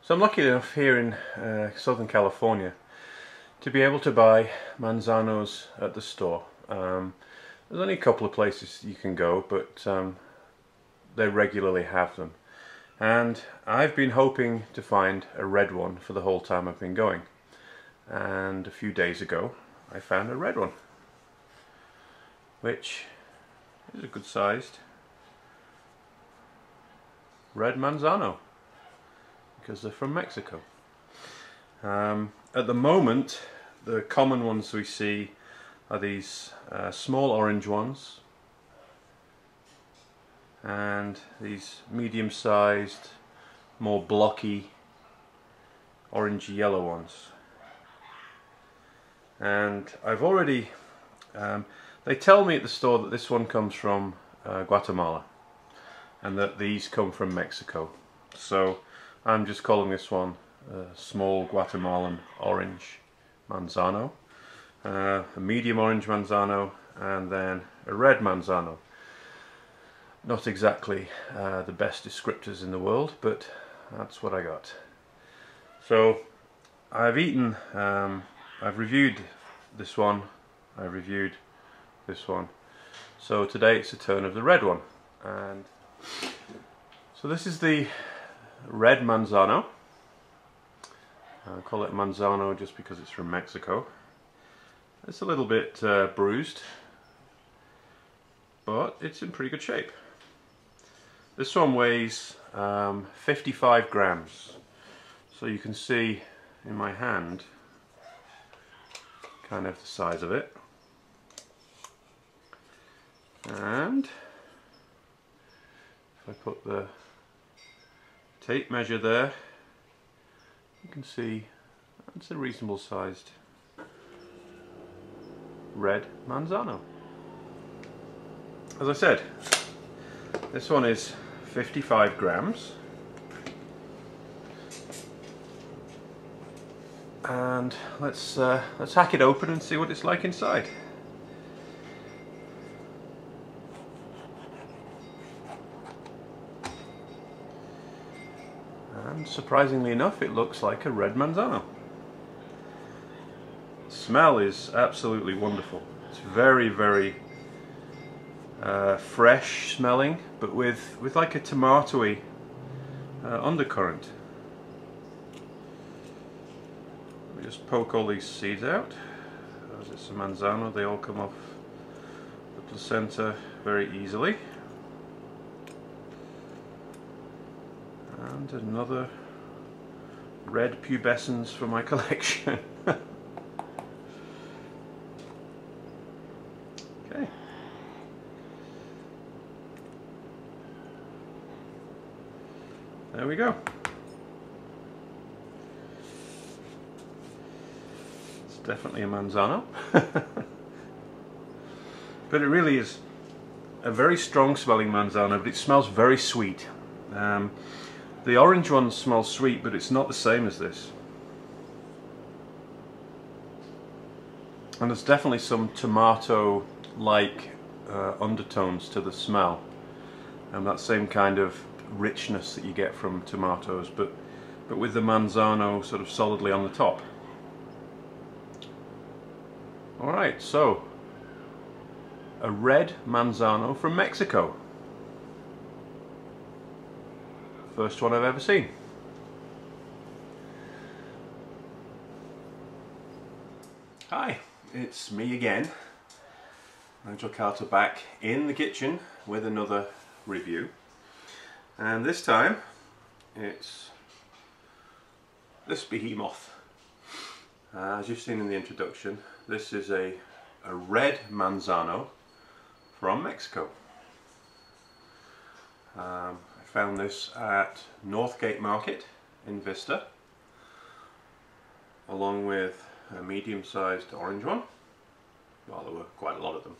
So I'm lucky enough here in Southern California to be able to buy manzanos at the store. There's only a couple of places you can go, but they regularly have them. And I've been hoping to find a red one for the whole time I've been going. And a few days ago I found a red one, which is a good sized Red Manzano, because they're from Mexico. At the moment, the common ones we see are these small orange ones and these medium-sized, more blocky orange yellow ones. And I've already, they tell me at the store that this one comes from Guatemala and that these come from Mexico. So I'm just calling this one a small Guatemalan orange manzano, a medium orange manzano, and then a red manzano. Not exactly the best descriptors in the world, but that's what I got. So I've eaten, I've reviewed this one, I've reviewed this one. So today it's the turn of the red one. And so this is the Red Manzano. I call it Manzano just because it's from Mexico. It's a little bit bruised, but it's in pretty good shape. This one weighs 55 grams. So you can see in my hand kind of the size of it. And if I put the tape measure there, you can see that's a reasonable sized Red Manzano. As I said, this one is 55 grams. And let's hack it open and see what it's like inside. And surprisingly enough, it looks like a Red Manzano. The smell is absolutely wonderful. It's very, very fresh smelling, but with like a tomatoey undercurrent. Let me just poke all these seeds out. As it's a manzano, they all come off the placenta very easily. And another red pubescens for my collection. Okay. There we go. It's definitely a manzano. But it really is a very strong smelling manzano, but it smells very sweet. The orange one smells sweet, but it's not the same as this. And there's definitely some tomato-like undertones to the smell, and that same kind of richness that you get from tomatoes, but with the manzano sort of solidly on the top. Alright, so a red manzano from Mexico. First one I've ever seen. Hi, it's me again, Nigel Carter, back in the kitchen with another review. And this time it's this behemoth. As you've seen in the introduction, this is a red manzano from Mexico. I found this at Northgate Market in Vista, along with a medium-sized orange one. Well, there were quite a lot of them.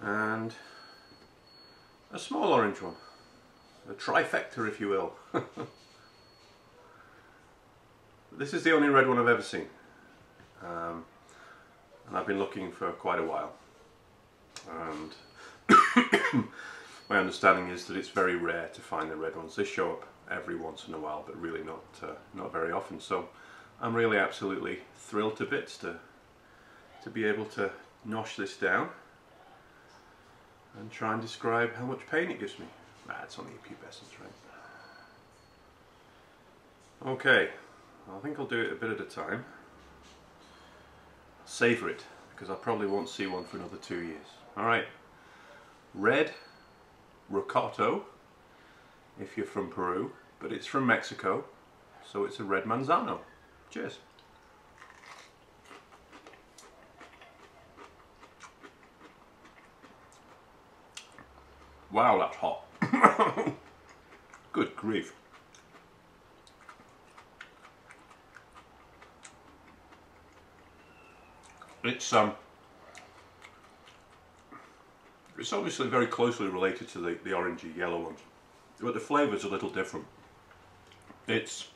And a small orange one. A trifecta, if you will. This is the only red one I've ever seen. And I've been looking for quite a while. And my understanding is that it's very rare to find the red ones. They show up every once in a while, but really not very often. So I'm really absolutely thrilled to bits to be able to nosh this down and try and describe how much pain it gives me. It's only a pubescence, right? Okay, I think I'll do it a bit at a time. Savour it, because I probably won't see one for another 2 years. Alright, red rocoto, if you're from Peru, but it's from Mexico, so it's a red manzano. Cheers. Wow, that's hot. Good grief. It's obviously very closely related to the orangey yellow ones, but the flavour's a little different. It's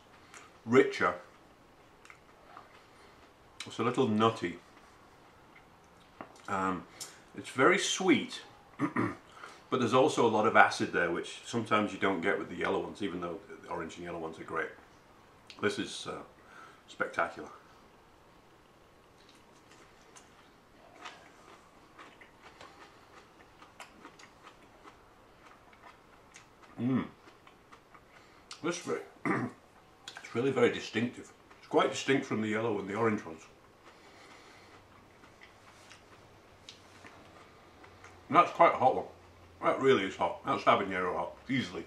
richer, it's a little nutty, it's very sweet, but there's also a lot of acid there, which sometimes you don't get with the yellow ones, even though the orange and yellow ones are great. This is spectacular. This it's really very distinctive. It's quite distinct from the yellow and the orange ones. And that's quite a hot one. That really is hot. That's habanero hot, easily.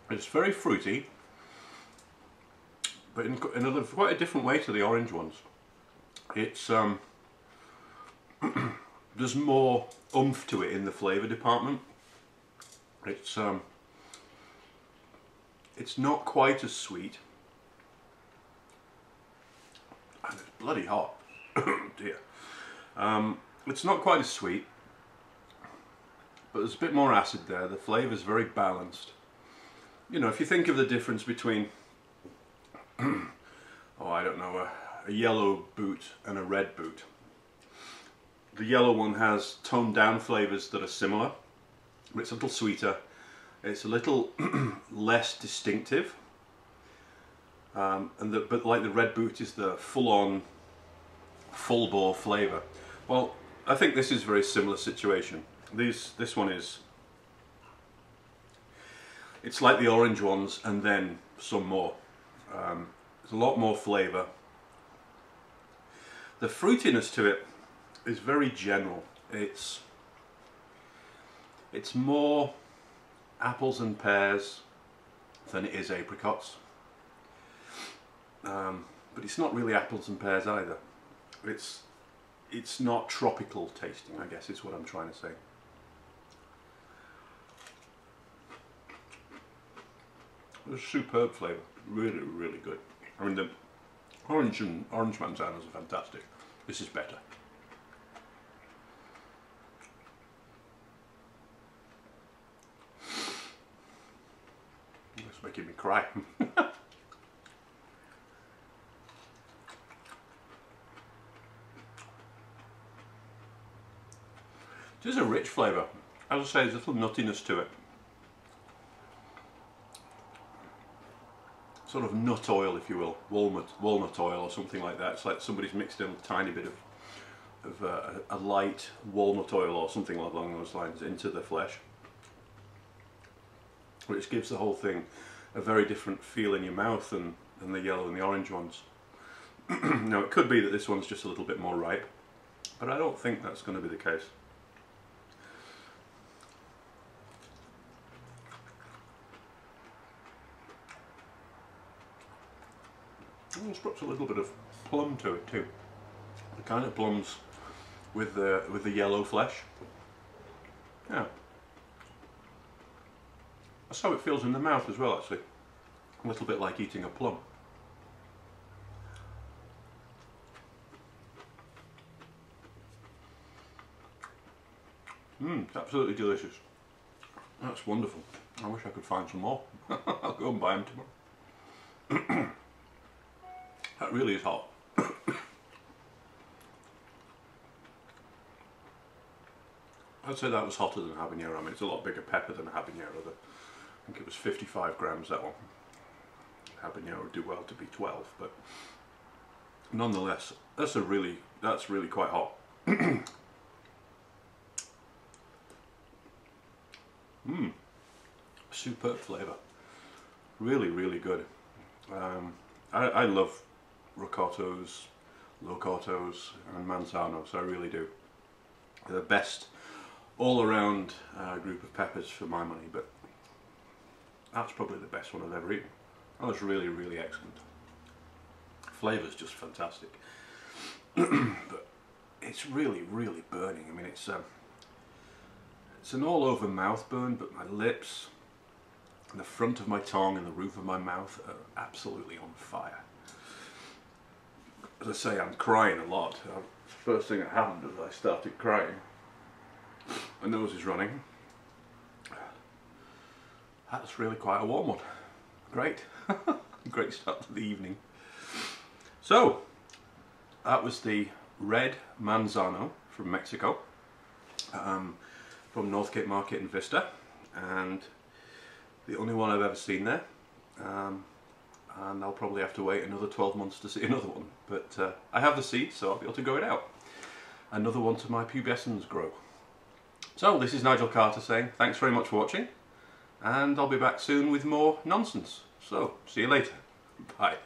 It's very fruity, but in quite a different way to the orange ones. It's there's more oomph to it in the flavour department. It's not quite as sweet, and it's bloody hot. Dear. It's not quite as sweet, but there's a bit more acid there. The flavour's very balanced. You know, if you think of the difference between oh, I don't know, a yellow boot and a red boot. The yellow one has toned down flavours that are similar, but it's a little sweeter, it's a little less distinctive, but like the red boot is the full-on, full-bore flavour. Well, I think this is a very similar situation. This one is, it's like the orange ones and then some more. There's a lot more flavour. The fruitiness to it is very general. It's more apples and pears than it is apricots. But it's not really apples and pears either. It's not tropical tasting, I guess is what I'm trying to say. It's a superb flavour, really, really good. I mean, the orange manzanos are fantastic. This is better. It's making me cry. It is a rich flavour. As I say, there's a little nuttiness to it. Sort of nut oil, if you will, walnut oil or something like that. It's like somebody's mixed in a tiny bit of a light walnut oil or something along those lines into the flesh, which gives the whole thing a very different feel in your mouth than the yellow and the orange ones. Now, it could be that this one's just a little bit more ripe, but I don't think that's going to be the case. There's perhaps a little bit of plum to it too. The kind of plums with the yellow flesh. Yeah, that's how it feels in the mouth as well. Actually, a little bit like eating a plum. It's absolutely delicious. That's wonderful. I wish I could find some more. I'll go and buy them tomorrow. That really is hot. I'd say that was hotter than habanero. I mean, it's a lot bigger pepper than a habanero. I think it was 55 grams, that one. Habanero would do well to be 12, but nonetheless, that's really quite hot. Superb flavour. Really, really good. I love ricottos, locatos and manzanos, I really do. They're the best all-around group of peppers for my money, but that's probably the best one I've ever eaten. That was really, really excellent. Flavour's just fantastic. But it's really, really burning. I mean, it's an all-over mouth burn, but my lips, and the front of my tongue and the roof of my mouth are absolutely on fire. As I say, I'm crying a lot. First thing that happened was I started crying. My nose is running. That's really quite a warm one. Great. Great start to the evening. So, that was the Red Manzano from Mexico, from Northgate Market in Vista, and the only one I've ever seen there. And I'll probably have to wait another 12 months to see another one, but I have the seed, so I'll be able to grow it out. Another one to my pubescens grow. So this is Nigel Carter saying thanks very much for watching, and I'll be back soon with more nonsense. So see you later. Bye.